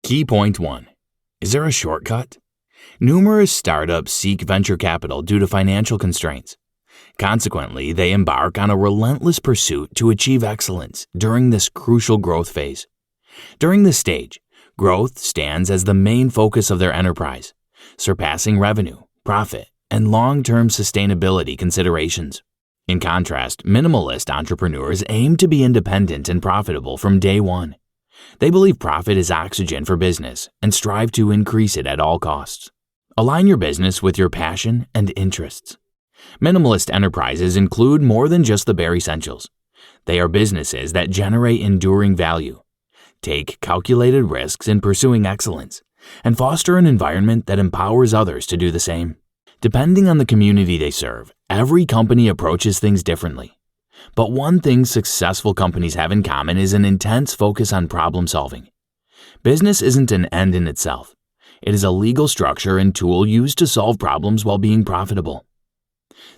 Key point 1. Is there a shortcut? Numerous startups seek venture capital due to financial constraints. Consequently, they embark on a relentless pursuit to achieve excellence during this crucial growth phase. During this stage, growth stands as the main focus of their enterprise, surpassing revenue, profit, and long-term sustainability considerations. In contrast, minimalist entrepreneurs aim to be independent and profitable from day one. They believe profit is oxygen for business and strive to increase it at all costs. Align your business with your passion and interests. Minimalist enterprises include more than just the bare essentials. They are businesses that generate enduring value, take calculated risks in pursuing excellence, and foster an environment that empowers others to do the same. Depending on the community they serve, every company approaches things differently. But one thing successful companies have in common is an intense focus on problem solving. Business isn't an end in itself. It is a legal structure and tool used to solve problems while being profitable.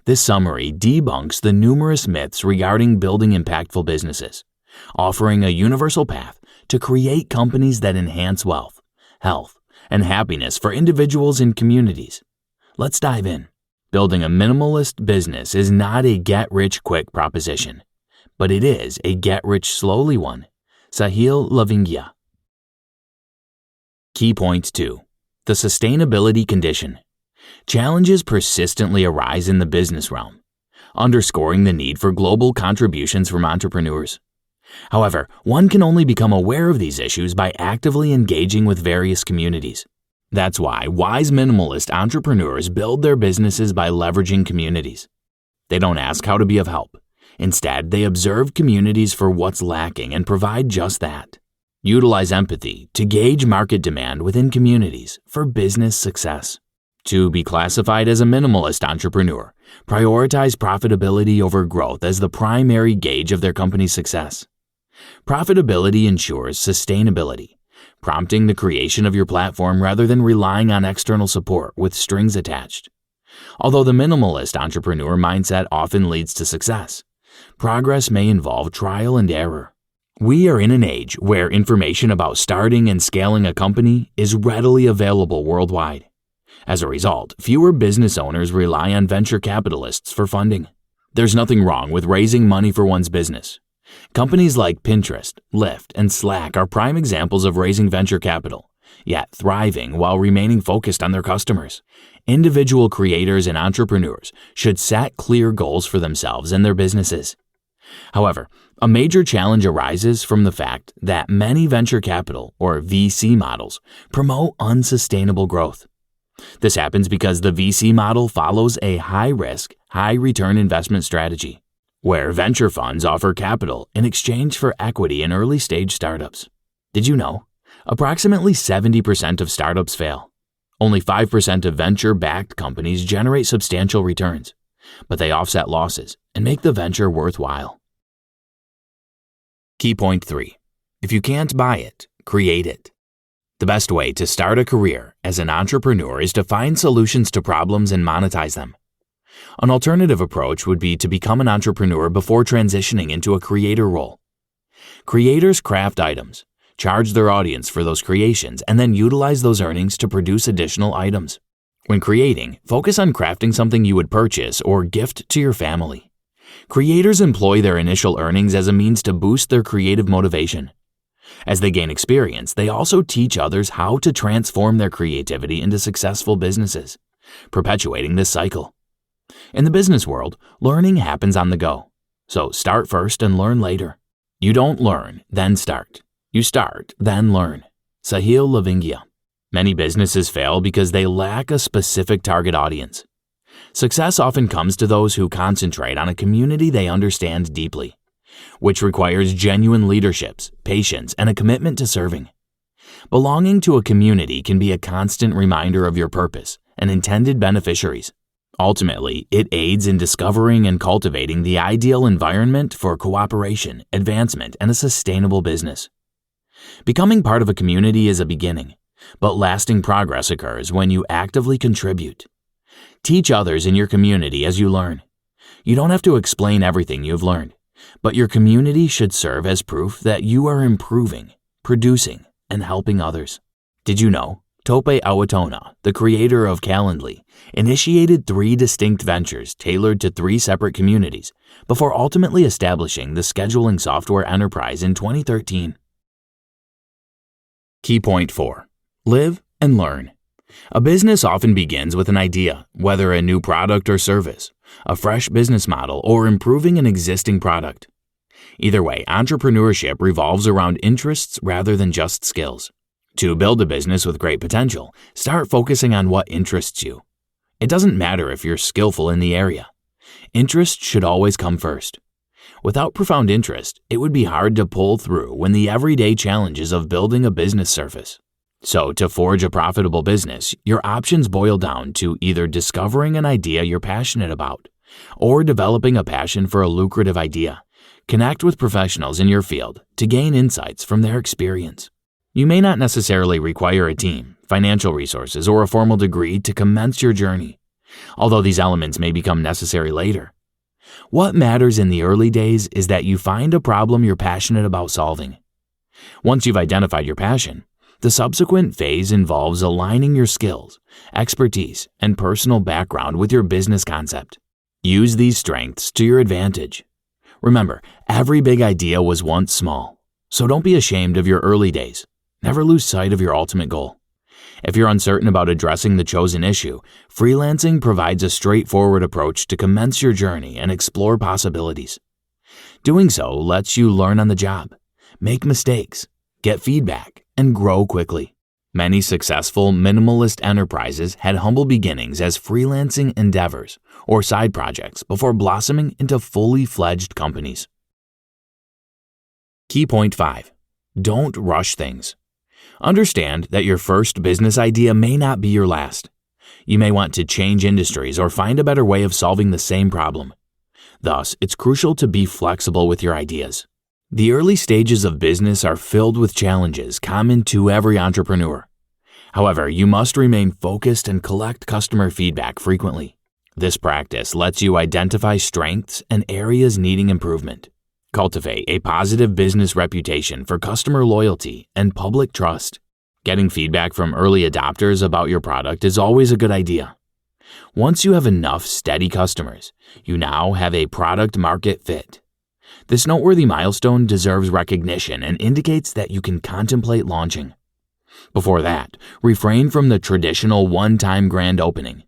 This summary debunks the numerous myths regarding building impactful businesses, offering a universal path to create companies that enhance wealth, health, and happiness for individuals and communities. Let's dive in. Building a minimalist business is not a get-rich-quick proposition, but it is a get-rich-slowly one. Sahil Lavingia. Key point 2. The sustainability condition. Challenges persistently arise in the business realm, underscoring the need for global contributions from entrepreneurs. However, one can only become aware of these issues by actively engaging with various communities. That's why wise minimalist entrepreneurs build their businesses by leveraging communities. They don't ask how to be of help. Instead, they observe communities for what's lacking and provide just that. Utilize empathy to gauge market demand within communities for business success. To be classified as a minimalist entrepreneur, prioritize profitability over growth as the primary gauge of their company's success. Profitability ensures sustainability, prompting the creation of your platform rather than relying on external support with strings attached. Although the minimalist entrepreneur mindset often leads to success, progress may involve trial and error. We are in an age where information about starting and scaling a company is readily available worldwide. As a result, fewer business owners rely on venture capitalists for funding. There's nothing wrong with raising money for one's business. Companies like Pinterest, Lyft, and Slack are prime examples of raising venture capital, yet thriving while remaining focused on their customers. Individual creators and entrepreneurs should set clear goals for themselves and their businesses. However, a major challenge arises from the fact that many venture capital, or VC models, promote unsustainable growth. This happens because the VC model follows a high-risk, high-return investment strategy, where venture funds offer capital in exchange for equity in early-stage startups. Did you know? Approximately 70% of startups fail. Only 5% of venture-backed companies generate substantial returns, but they offset losses and make the venture worthwhile. Key point 3. If you can't buy it, create it. The best way to start a career as an entrepreneur is to find solutions to problems and monetize them. An alternative approach would be to become an entrepreneur before transitioning into a creator role. Creators craft items, charge their audience for those creations, and then utilize those earnings to produce additional items. When creating, focus on crafting something you would purchase or gift to your family. Creators employ their initial earnings as a means to boost their creative motivation. As they gain experience, they also teach others how to transform their creativity into successful businesses, perpetuating this cycle. In the business world, learning happens on the go. So start first and learn later. You don't learn, then start. You start, then learn. Sahil Lavingia. Many businesses fail because they lack a specific target audience. Success often comes to those who concentrate on a community they understand deeply, which requires genuine leaderships, patience, and a commitment to serving. Belonging to a community can be a constant reminder of your purpose and intended beneficiaries. Ultimately, it aids in discovering and cultivating the ideal environment for cooperation, advancement, and a sustainable business. Becoming part of a community is a beginning, but lasting progress occurs when you actively contribute. Teach others in your community as you learn. You don't have to explain everything you've learned, but your community should serve as proof that you are improving, producing, and helping others. Did you know Tope Awatona, the creator of Calendly, initiated 3 distinct ventures tailored to 3 separate communities before ultimately establishing the scheduling software enterprise in 2013? Key point 4. Live and learn. A business often begins with an idea, whether a new product or service, a fresh business model, or improving an existing product. Either way, entrepreneurship revolves around interests rather than just skills. To build a business with great potential, start focusing on what interests you. It doesn't matter if you're skillful in the area. Interest should always come first. Without profound interest, it would be hard to pull through when the everyday challenges of building a business surface. So, to forge a profitable business, your options boil down to either discovering an idea you're passionate about or developing a passion for a lucrative idea. Connect with professionals in your field to gain insights from their experience. You may not necessarily require a team, financial resources, or a formal degree to commence your journey, although these elements may become necessary later. What matters in the early days is that you find a problem you're passionate about solving. Once you've identified your passion, the subsequent phase involves aligning your skills, expertise, and personal background with your business concept. Use these strengths to your advantage. Remember, every big idea was once small, so don't be ashamed of your early days. Never lose sight of your ultimate goal. If you're uncertain about addressing the chosen issue, freelancing provides a straightforward approach to commence your journey and explore possibilities. Doing so lets you learn on the job, make mistakes, get feedback, and grow quickly. Many successful minimalist enterprises had humble beginnings as freelancing endeavors or side projects before blossoming into fully fledged companies. Key point 5. Don't rush things. Understand that your first business idea may not be your last. You may want to change industries or find a better way of solving the same problem. Thus, it's crucial to be flexible with your ideas. The early stages of business are filled with challenges common to every entrepreneur. However, you must remain focused and collect customer feedback frequently. This practice lets you identify strengths and areas needing improvement. Cultivate a positive business reputation for customer loyalty and public trust. Getting feedback from early adopters about your product is always a good idea. Once you have enough steady customers, you now have a product market fit. This noteworthy milestone deserves recognition and indicates that you can contemplate launching. Before that, refrain from the traditional one-time grand opening.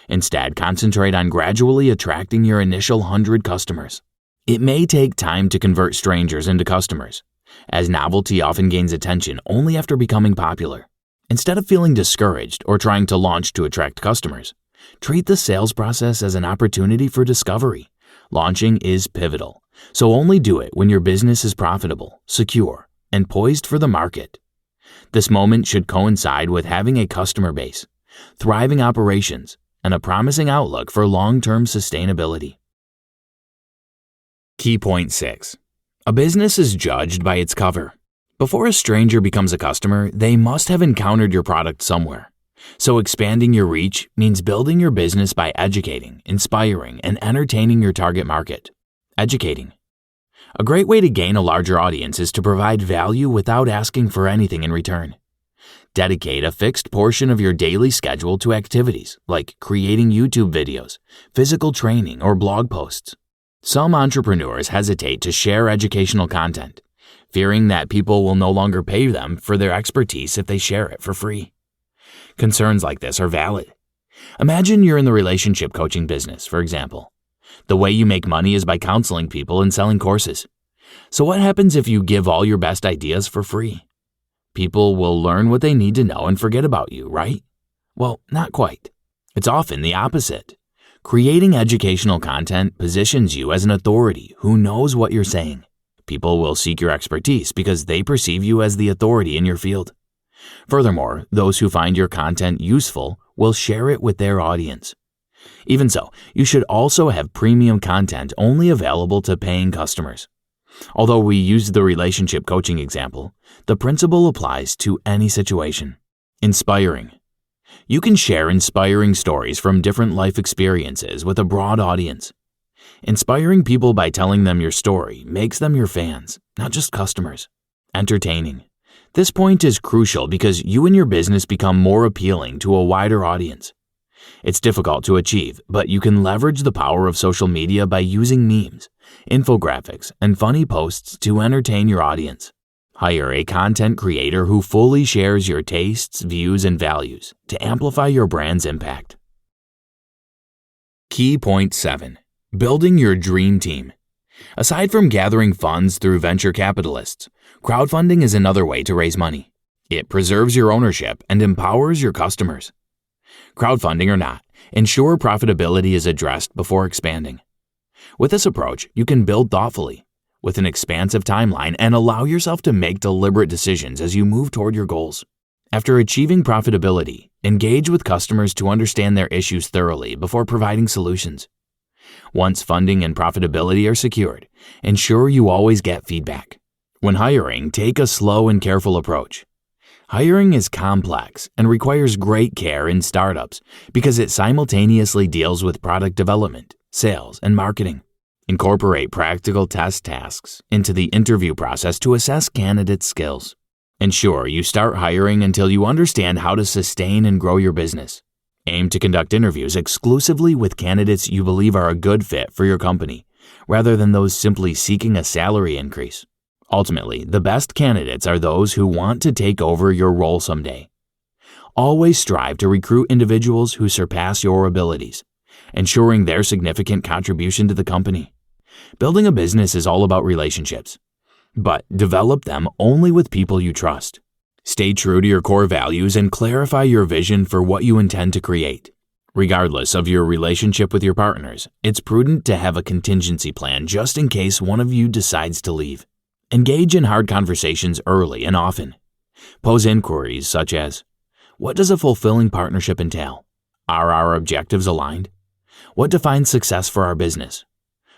Instead, concentrate on gradually attracting your initial 100 customers. It may take time to convert strangers into customers, as novelty often gains attention only after becoming popular. Instead of feeling discouraged or trying to launch to attract customers, treat the sales process as an opportunity for discovery. Launching is pivotal, so only do it when your business is profitable, secure, and poised for the market. This moment should coincide with having a customer base, thriving operations, and a promising outlook for long-term sustainability. Key point 6. A business is judged by its cover. Before a stranger becomes a customer, they must have encountered your product somewhere. So expanding your reach means building your business by educating, inspiring, and entertaining your target market. Educating. A great way to gain a larger audience is to provide value without asking for anything in return. Dedicate a fixed portion of your daily schedule to activities like creating YouTube videos, physical training, or blog posts. Some entrepreneurs hesitate to share educational content, fearing that people will no longer pay them for their expertise if they share it for free. Concerns like this are valid. Imagine you're in the relationship coaching business, for example. The way you make money is by counseling people and selling courses. So what happens if you give all your best ideas for free? People will learn what they need to know and forget about you, right? Well, not quite. It's often the opposite. Creating educational content positions you as an authority who knows what you're saying. People will seek your expertise because they perceive you as the authority in your field. Furthermore, those who find your content useful will share it with their audience. Even so, you should also have premium content only available to paying customers. Although we used the relationship coaching example, the principle applies to any situation. Inspiring. You can share inspiring stories from different life experiences with a broad audience. Inspiring people by telling them your story makes them your fans, not just customers. Entertaining. This point is crucial because you and your business become more appealing to a wider audience. It's difficult to achieve, but you can leverage the power of social media by using memes, infographics, and funny posts to entertain your audience. Hire a content creator who fully shares your tastes, views, and values to amplify your brand's impact. Key point 7. Building your dream team. Aside from gathering funds through venture capitalists, crowdfunding is another way to raise money. It preserves your ownership and empowers your customers. Crowdfunding or not, ensure profitability is addressed before expanding. With this approach, you can build thoughtfully, with an expansive timeline, and allow yourself to make deliberate decisions as you move toward your goals. After achieving profitability, engage with customers to understand their issues thoroughly before providing solutions. Once funding and profitability are secured, ensure you always get feedback. When hiring, take a slow and careful approach. Hiring is complex and requires great care in startups because it simultaneously deals with product development, sales, and marketing. Incorporate practical test tasks into the interview process to assess candidates' skills. Ensure you start hiring until you understand how to sustain and grow your business. Aim to conduct interviews exclusively with candidates you believe are a good fit for your company, rather than those simply seeking a salary increase. Ultimately, the best candidates are those who want to take over your role someday. Always strive to recruit individuals who surpass your abilities, ensuring their significant contribution to the company. Building a business is all about relationships, but develop them only with people you trust. Stay true to your core values and clarify your vision for what you intend to create. Regardless of your relationship with your partners, it's prudent to have a contingency plan just in case one of you decides to leave. Engage in hard conversations early and often. Pose inquiries such as, what does a fulfilling partnership entail? Are our objectives aligned? What defines success for our business?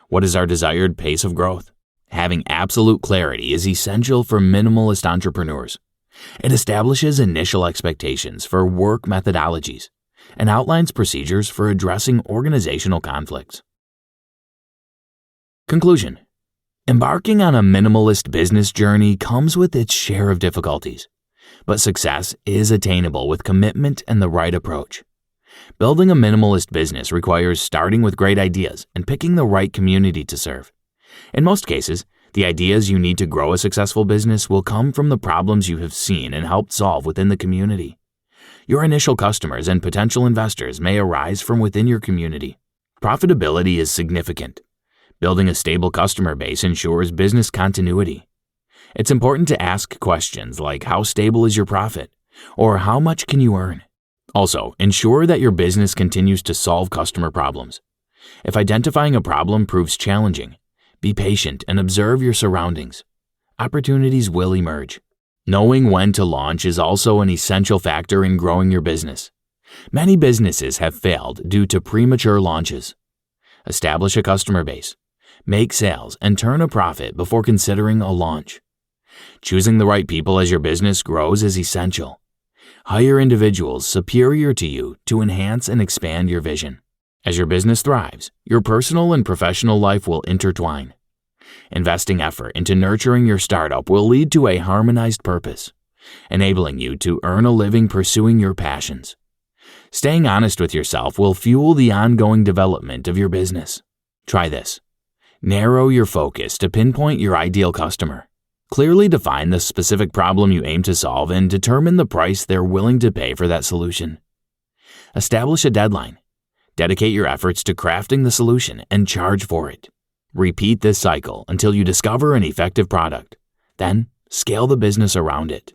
What is our desired pace of growth? Having absolute clarity is essential for minimalist entrepreneurs. It establishes initial expectations for work methodologies and outlines procedures for addressing organizational conflicts. Conclusion. Embarking on a minimalist business journey comes with its share of difficulties, but success is attainable with commitment and the right approach. Building a minimalist business requires starting with great ideas and picking the right community to serve. In most cases, the ideas you need to grow a successful business will come from the problems you have seen and helped solve within the community. Your initial customers and potential investors may arise from within your community. Profitability is significant. Building a stable customer base ensures business continuity. It's important to ask questions like how stable is your profit or how much can you earn? Also, ensure that your business continues to solve customer problems. If identifying a problem proves challenging, be patient and observe your surroundings. Opportunities will emerge. Knowing when to launch is also an essential factor in growing your business. Many businesses have failed due to premature launches. Establish a customer base, make sales, and turn a profit before considering a launch. Choosing the right people as your business grows is essential. Hire individuals superior to you to enhance and expand your vision. As your business thrives, your personal and professional life will intertwine. Investing effort into nurturing your startup will lead to a harmonized purpose, enabling you to earn a living pursuing your passions. Staying honest with yourself will fuel the ongoing development of your business. Try this. Narrow your focus to pinpoint your ideal customer. Clearly define the specific problem you aim to solve and determine the price they're willing to pay for that solution. Establish a deadline. Dedicate your efforts to crafting the solution and charge for it. Repeat this cycle until you discover an effective product. Then, scale the business around it.